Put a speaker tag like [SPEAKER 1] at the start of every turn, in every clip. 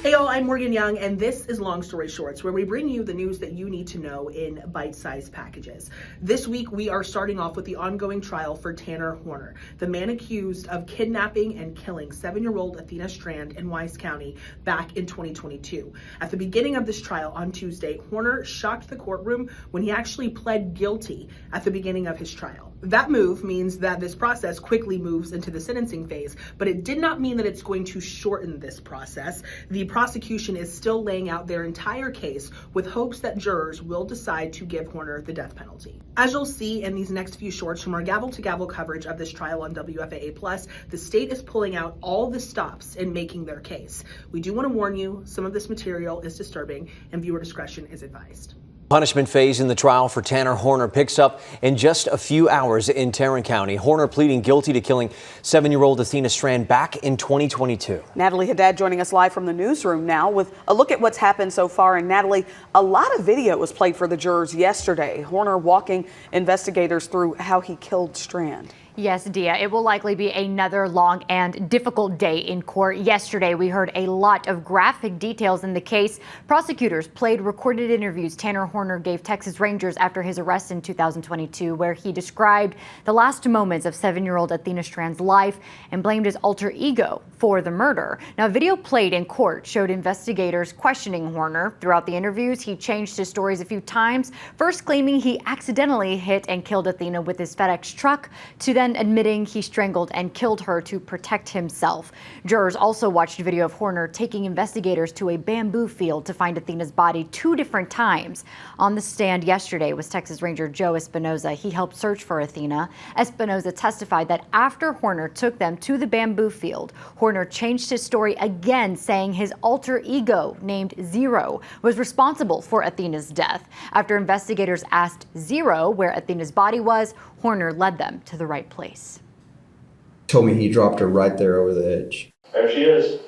[SPEAKER 1] Hey y'all, I'm Morgan Young, and this is Long Story Shorts, where we bring you the news that you need to know in bite-sized packages. This week, we are starting off with the ongoing trial for Tanner Horner, the man accused of kidnapping and killing 7-year-old Athena Strand in Wise County back in 2022. At the beginning of this trial on Tuesday, Horner shocked the courtroom when he actually pled guilty at the beginning of his trial. That move means that this process quickly moves into the sentencing phase, but it did not mean that it's going to shorten this process. The prosecution is still laying out their entire case with hopes that jurors will decide to give Horner the death penalty. As you'll see in these next few shorts from our gavel-to-gavel coverage of this trial on WFAA+, the state is pulling out all the stops in making their case. We do want to warn you, some of this material is disturbing and viewer discretion is advised.
[SPEAKER 2] Punishment phase in the trial for Tanner Horner picks up in just a few hours in Fannin County. Horner pleading guilty to killing 7-year-old Athena Strand back in 2022.
[SPEAKER 3] Natalie Haddad joining us live from the newsroom now with a look at what's happened so far. And Natalie, a lot of video was played for the jurors yesterday. Horner walking investigators through how he killed Strand.
[SPEAKER 4] Yes, Dia, it will likely be another long and difficult day in court. Yesterday, we heard a lot of graphic details in the case. Prosecutors played recorded interviews Tanner Horner gave Texas Rangers after his arrest in 2022, where he described the last moments of 7-year-old Athena Strand's life and blamed his alter ego for the murder. Now, video played in court showed investigators questioning Horner. Throughout the interviews, he changed his stories a few times, first claiming he accidentally hit and killed Athena with his FedEx truck, to then admitting he strangled and killed her to protect himself. Jurors also watched video of Horner taking investigators to a bamboo field to find Athena's body 2 different times. On the stand yesterday was Texas Ranger Joe Espinoza. He helped search for Athena. Espinoza testified that after Horner took them to the bamboo field, Horner changed his story again, saying his alter ego, named Zero, was responsible for Athena's death. After investigators asked Zero where Athena's body was, Horner led them to the right place.
[SPEAKER 5] Told me he dropped her right there over the edge.
[SPEAKER 6] There she is.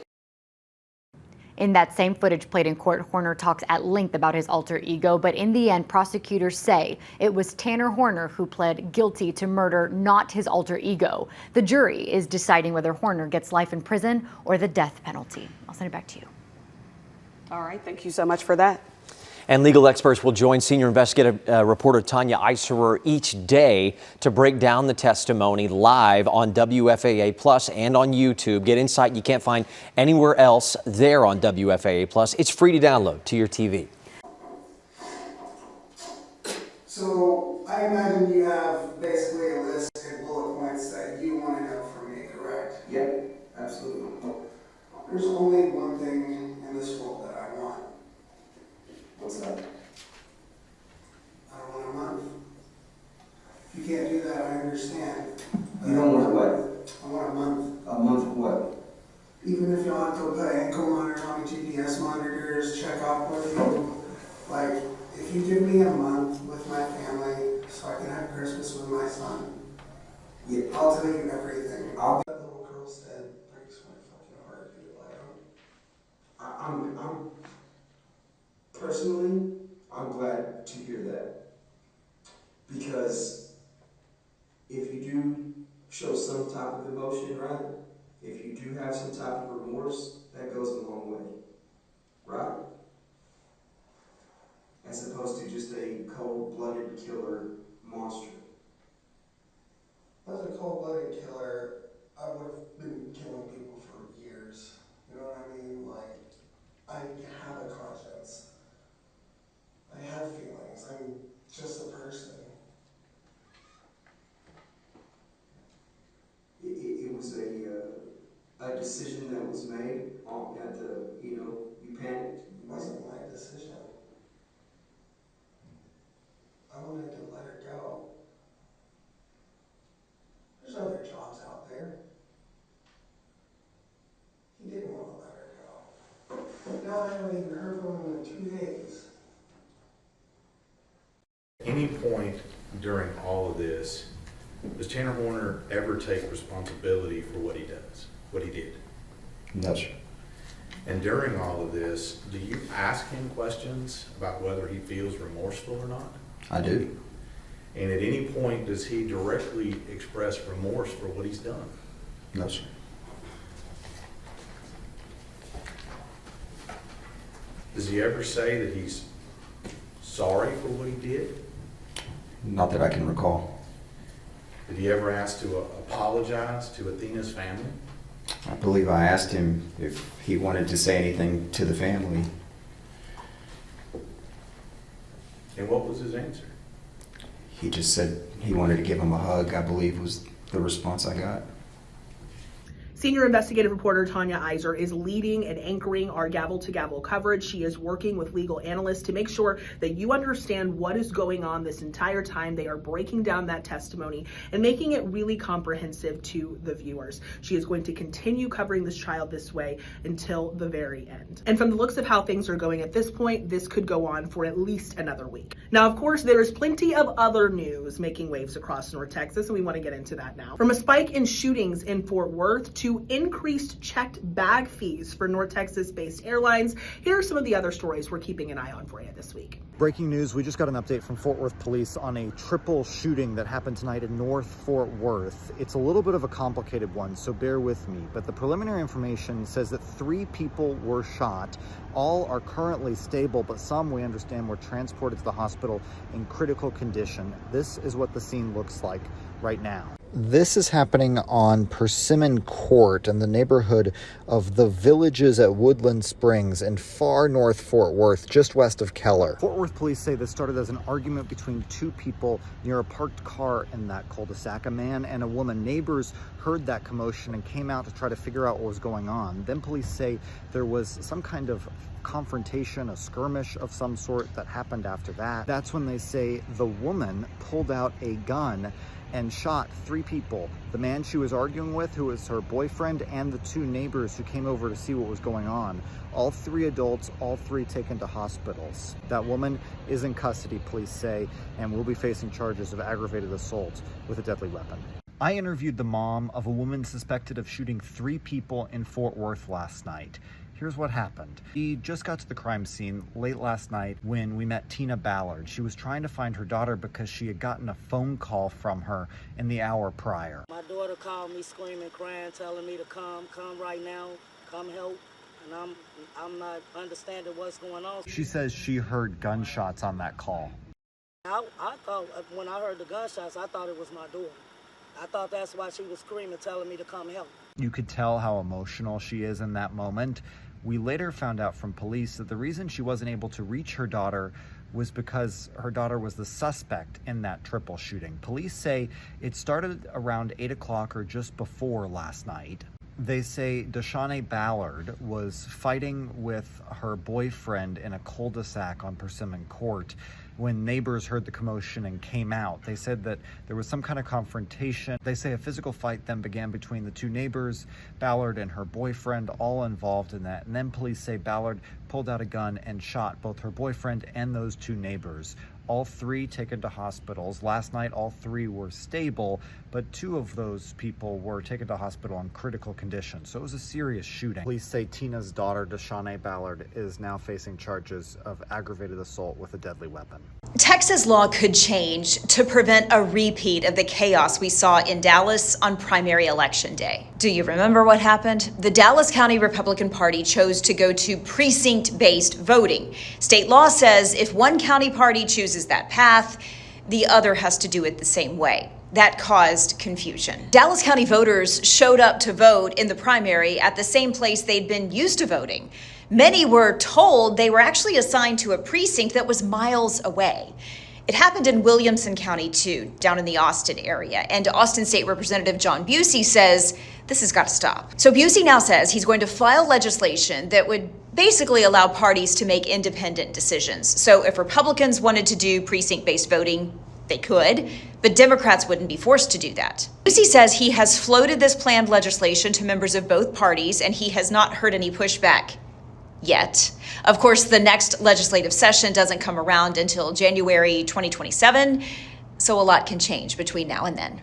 [SPEAKER 4] In that same footage played in court, Horner talks at length about his alter ego, but in the end, prosecutors say it was Tanner Horner who pled guilty to murder, not his alter ego. The jury is deciding whether Horner gets life in prison or the death penalty. I'll send it back to you.
[SPEAKER 3] All right, thank you so much for that.
[SPEAKER 2] And legal experts will join senior investigative reporter Tanya Eiserer each day to break down the testimony live on WFAA Plus and on YouTube. Get insight you can't find anywhere else there on WFAA Plus. It's free to download to your TV.
[SPEAKER 7] So I imagine you have basically a list of bullet points that you want to know from me, correct?
[SPEAKER 5] Yep, absolutely.
[SPEAKER 7] There's only one thing in this world that I want.
[SPEAKER 5] What's that?
[SPEAKER 7] I want a month. If you can't do that, I understand.
[SPEAKER 5] You don't want what?
[SPEAKER 7] I want a month.
[SPEAKER 5] A month of what?
[SPEAKER 7] Even if y'all have to put ankle monitors on me, GPS monitors, check off with you. Like, if you give me a month with my family so I can have Christmas with my son,
[SPEAKER 5] Yeah.
[SPEAKER 7] I'll tell you everything.
[SPEAKER 5] I'll
[SPEAKER 7] That little girl's dead breaks my fucking heart, dude. Like,
[SPEAKER 5] I'm personally, I'm glad to hear that, because if you do show some type of emotion, right? If you do have some type of remorse, that goes a long way, right? As opposed to just a cold-blooded killer monster.
[SPEAKER 7] as a cold-blooded killer, I would have been killing people for years. You know what I mean? Like, I have a conscience. I have feelings. I'm just a person.
[SPEAKER 5] It was a decision that was made at the, you panicked.
[SPEAKER 7] It wasn't my decision. I wanted to let her go. There's other jobs out there. He didn't want to let her go. Now I haven't even heard from him in 2 days.
[SPEAKER 6] Any point during all of this, does Tanner Horner ever take responsibility for what he does, what he did?
[SPEAKER 5] No, sir.
[SPEAKER 6] And during all of this, do you ask him questions about whether he feels remorseful or not?
[SPEAKER 5] I do.
[SPEAKER 6] And at any point, does he directly express remorse for what he's done?
[SPEAKER 5] No, sir.
[SPEAKER 6] Does he ever say that he's sorry for what he did?
[SPEAKER 8] Not that I can recall.
[SPEAKER 6] Did he ever ask to apologize to Athena's family?
[SPEAKER 8] I believe I asked him if he wanted to say anything to the family.
[SPEAKER 6] And what was his answer?
[SPEAKER 8] He just said he wanted to give him a hug, I believe was the response I got.
[SPEAKER 1] Senior investigative reporter Tanya Iser is leading and anchoring our gavel-to-gavel coverage. She is working with legal analysts to make sure that you understand what is going on this entire time. They are breaking down that testimony and making it really comprehensive to the viewers. She is going to continue covering this trial this way until the very end. And from the looks of how things are going at this point, this could go on for at least another week. Now, of course, there is plenty of other news making waves across North Texas, and we want to get into that now. From a spike in shootings in Fort Worth to increased checked bag fees for North Texas-based airlines, here are some of the other stories we're keeping an eye on for you this week.
[SPEAKER 9] Breaking news, we just got an update from Fort Worth police on a triple shooting that happened tonight in North Fort Worth. It's a little bit of a complicated one, so bear with me, but the preliminary information says that 3 people were shot. All are currently stable, but some, we understand, were transported to the hospital in critical condition. This is what the scene looks like right now. This is happening on Persimmon Court in the neighborhood of the Villages at Woodland Springs in far north Fort Worth, just west of Keller. Fort Worth police say this started as an argument between 2 people near a parked car in that cul-de-sac. A man and a woman. Neighbors heard that commotion and came out to try to figure out what was going on. Then police say there was some kind of confrontation, a skirmish of some sort that happened after that. That's when they say the woman pulled out a gun and shot 3 people. The man she was arguing with, who was her boyfriend, and the 2 neighbors who came over to see what was going on. All 3 adults, all 3 taken to hospitals. That woman is in custody, police say, and will be facing charges of aggravated assault with a deadly weapon. I interviewed the mom of a woman suspected of shooting 3 people in Fort Worth last night. Here's what happened. We just got to the crime scene late last night when we met Tina Ballard. She was trying to find her daughter because she had gotten a phone call from her in the hour prior.
[SPEAKER 10] My daughter called me screaming, crying, telling me to come right now, come help. And I'm not understanding what's going on.
[SPEAKER 9] She says she heard gunshots on that call.
[SPEAKER 10] I thought, when I heard the gunshots, I thought it was my daughter. I thought that's why she was screaming, telling me to come help.
[SPEAKER 9] You could tell how emotional she is in that moment. We later found out from police that the reason she wasn't able to reach her daughter was because her daughter was the suspect in that triple shooting. Police say it started around 8 o'clock or just before last night. They say Deshawnee Ballard was fighting with her boyfriend in a cul-de-sac on Persimmon Court when neighbors heard the commotion and came out. They said that there was some kind of confrontation. They say a physical fight then began between the 2 neighbors, Ballard and her boyfriend, all involved in that. And then police say Ballard pulled out a gun and shot both her boyfriend and those 2 neighbors. All 3 taken to hospitals. Last night, all 3 were stable, but 2 of those people were taken to hospital in critical condition. So it was a serious shooting. Police say Tina's daughter, Deshawnee Ballard, is now facing charges of aggravated assault with a deadly weapon.
[SPEAKER 11] Texas law could change to prevent a repeat of the chaos we saw in Dallas on primary election day. Do you remember what happened? The Dallas County Republican Party chose to go to precinct-based voting. State law says if one county party chooses that path, the other has to do it the same way. That caused confusion. Dallas County voters showed up to vote in the primary at the same place they'd been used to voting. Many were told they were actually assigned to a precinct that was miles away. It happened in Williamson County too, down in the Austin area. And Austin State Representative John Busey says this has got to stop. So Busey now says he's going to file legislation that would basically allow parties to make independent decisions. So if Republicans wanted to do precinct-based voting, they could, but Democrats wouldn't be forced to do that. Busey says he has floated this planned legislation to members of both parties, and he has not heard any pushback yet. Of course, the next legislative session doesn't come around until January 2027, so a lot can change between now and then.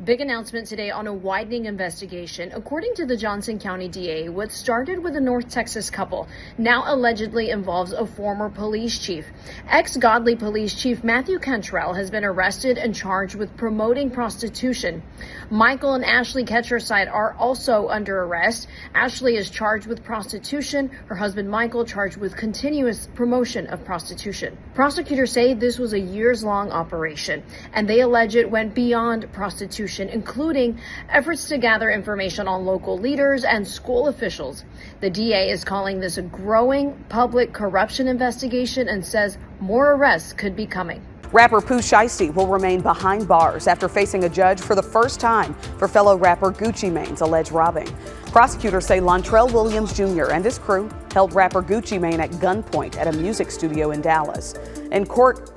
[SPEAKER 12] Big announcement today on a widening investigation. According to the Johnson County DA, what started with a North Texas couple now allegedly involves a former police chief. Ex-Godly Police Chief Matthew Cantrell has been arrested and charged with promoting prostitution. Michael and Ashley Ketcherside are also under arrest. Ashley is charged with prostitution. Her husband Michael charged with continuous promotion of prostitution. Prosecutors say this was a years-long operation, and they allege it went beyond prostitution, including efforts to gather information on local leaders and school officials. The DA is calling this a growing public corruption investigation and says more arrests could be coming.
[SPEAKER 3] Rapper Pooh Shiesty will remain behind bars after facing a judge for the first time for fellow rapper Gucci Mane's alleged robbing. Prosecutors say Lontrell Williams Jr. and his crew held rapper Gucci Mane at gunpoint at a music studio in Dallas. In court,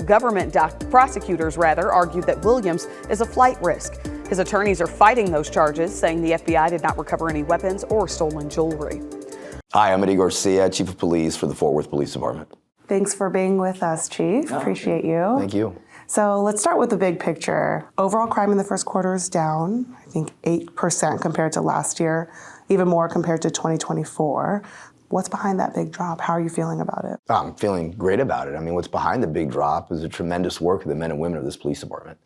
[SPEAKER 3] prosecutors argued that Williams is a flight risk. His attorneys are fighting those charges, saying the FBI did not recover any weapons or stolen jewelry.
[SPEAKER 13] Hi, I'm Eddie Garcia, Chief of Police for the Fort Worth Police Department.
[SPEAKER 14] Thanks for being with us, Chief. Appreciate you.
[SPEAKER 13] Thank you.
[SPEAKER 14] So let's start with the big picture. Overall crime in the first quarter is down, I think 8% compared to last year, even more compared to 2024. What's behind that big drop? How are you feeling about it?
[SPEAKER 13] I'm feeling great about it. I mean, what's behind the big drop is the tremendous work of the men and women of this police department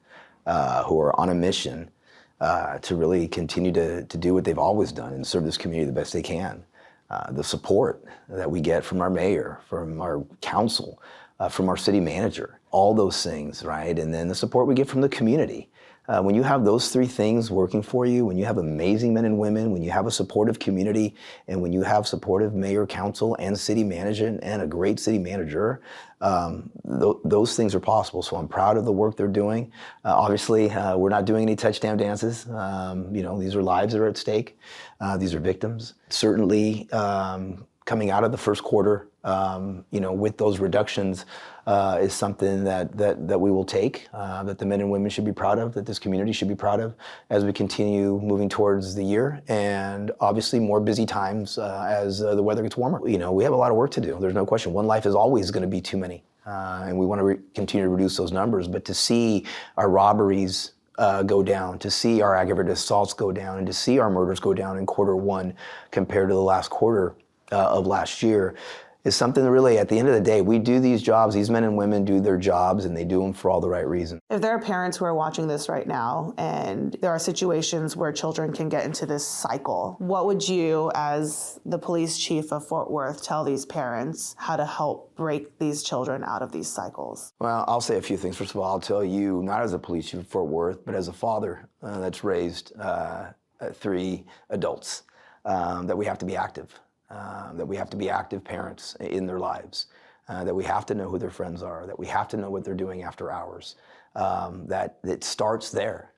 [SPEAKER 13] who are on a mission to really continue to do what they've always done and serve this community the best they can. The support that we get from our mayor, from our council, from our city manager, all those things, right? And then the support we get from the community. When you have those three things working for you, when you have amazing men and women, when you have a supportive community, and when you have supportive mayor, council, and city manager, and a great city manager, those things are possible. So I'm proud of the work they're doing. Obviously, we're not doing any touchdown dances. These are lives that are at stake. These are victims. Certainly, coming out of the first quarter, with those reductions is something that we will take, that the men and women should be proud of, that this community should be proud of as we continue moving towards the year, and obviously more busy times as the weather gets warmer. We have a lot of work to do. There's no question. One life is always going to be too many, and we want to continue to reduce those numbers. But to see our robberies go down, to see our aggravated assaults go down, and to see our murders go down in quarter one compared to the last quarter of last year is something that really, at the end of the day, we do these jobs, these men and women do their jobs, and they do them for all the right reasons.
[SPEAKER 14] If there are parents who are watching this right now and there are situations where children can get into this cycle, what would you, as the police chief of Fort Worth, tell these parents how to help break these children out of these cycles?
[SPEAKER 13] Well, I'll say a few things. First of all, I'll tell you, not as a police chief of Fort Worth, but as a father that's raised 3 adults, that we have to be active. That we have to be active parents in their lives, that we have to know who their friends are, that we have to know what they're doing after hours, that it starts there,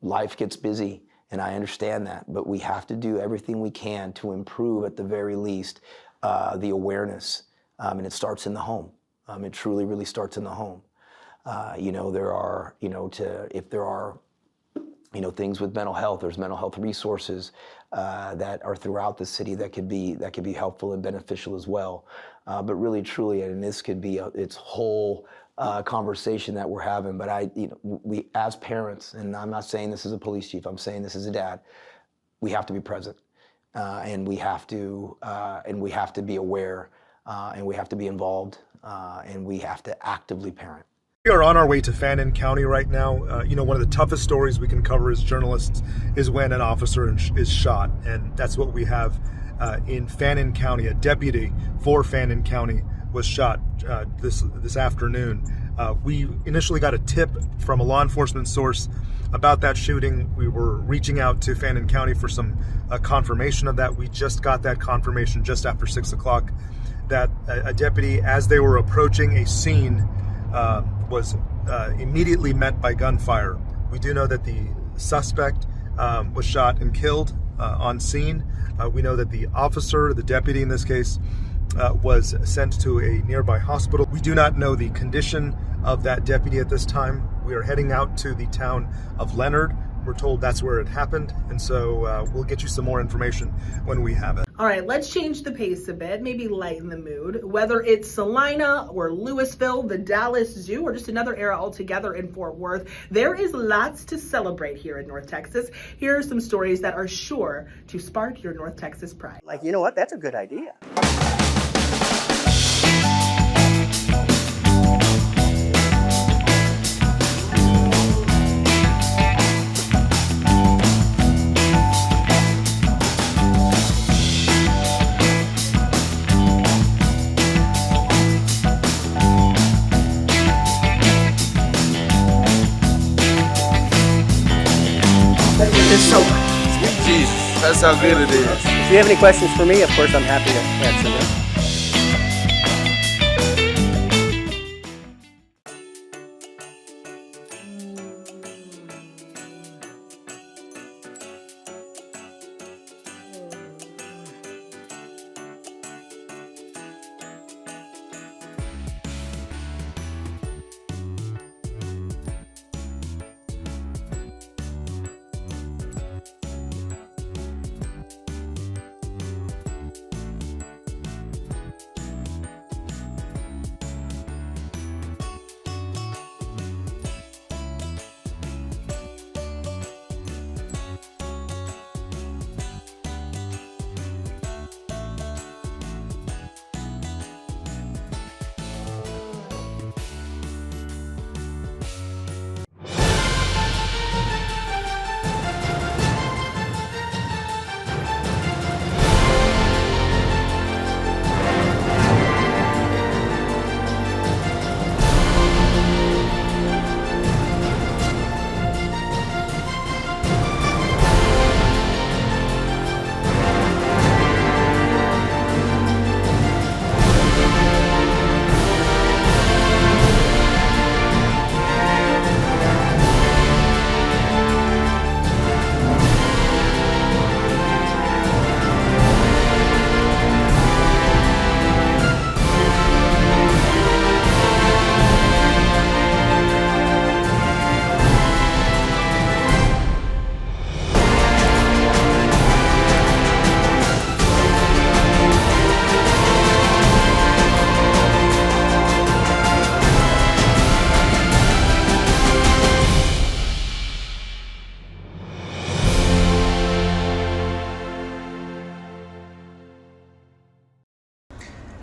[SPEAKER 13] life gets busy, and I understand that, but we have to do everything we can to improve, at the very least, the awareness, and it starts in the home. It truly, really starts in the home. If there are things with mental health, there's mental health resources that are throughout the city that could be helpful and beneficial as well. But really, truly, and this could be its whole conversation that we're having. But we as parents, and I'm not saying this as a police chief, I'm saying this as a dad, we have to be present, and we have to be aware, and we have to be involved, and we have to actively parent.
[SPEAKER 15] We are on our way to Fannin County right now. One of the toughest stories we can cover as journalists is when an officer is shot, and that's what we have in Fannin County. A deputy for Fannin County was shot this afternoon. We initially got a tip from a law enforcement source about that shooting. We were reaching out to Fannin County for some confirmation of that. We just got that confirmation just after 6 o'clock that a deputy, as they were approaching a scene, was immediately met by gunfire. We do know that the suspect was shot and killed on scene. We know that the officer, the deputy in this case, was sent to a nearby hospital. We do not know the condition of that deputy at this time. We are heading out to the town of Leonard, We're told that's where it happened, and so we'll get you some more information when we have it.
[SPEAKER 1] All right, let's change the pace a bit, maybe lighten the mood. Whether it's Salina or Louisville, the Dallas Zoo, or just another era altogether in Fort Worth, there is lots to celebrate here in North Texas. Here are some stories that are sure to spark your North Texas pride.
[SPEAKER 16] Like, you know what? That's a good idea.
[SPEAKER 1] It's so
[SPEAKER 17] Jesus, that's how good it is.
[SPEAKER 16] If you have any questions for me, of course, I'm happy to answer them.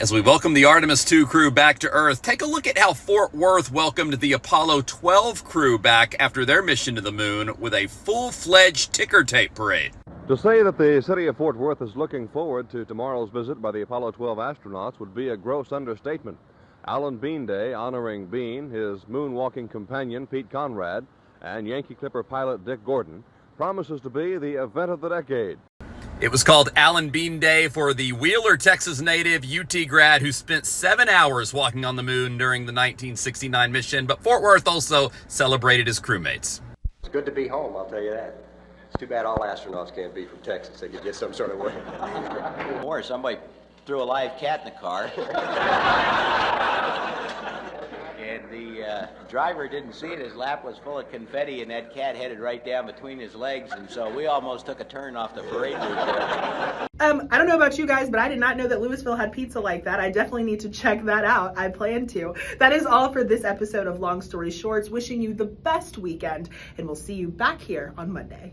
[SPEAKER 18] As we welcome the Artemis II crew back to Earth, take a look at how Fort Worth welcomed the Apollo 12 crew back after their mission to the moon with a full-fledged ticker tape parade.
[SPEAKER 19] To say that the city of Fort Worth is looking forward to tomorrow's visit by the Apollo 12 astronauts would be a gross understatement. Alan Bean Day honoring Bean, his moonwalking companion Pete Conrad, and Yankee Clipper pilot Dick Gordon promises to be the event of the decade.
[SPEAKER 18] It was called Alan Bean Day for the Wheeler, Texas native UT grad who spent 7 hours walking on the moon during the 1969 mission, but Fort Worth also celebrated his crewmates.
[SPEAKER 20] It's good to be home, I'll tell you that. It's too bad all astronauts can't be from Texas. They could get some sort of way.
[SPEAKER 21] Or somebody threw a live cat in the car. And the driver didn't see it. His lap was full of confetti, and that cat headed right down between his legs, and so we almost took a turn off the parade route there.
[SPEAKER 1] I don't know about you guys, but I did not know that Louisville had pizza like that. I definitely need to check that out. I plan to. That is all for this episode of Long Story Shorts. Wishing you the best weekend, and we'll see you back here on Monday.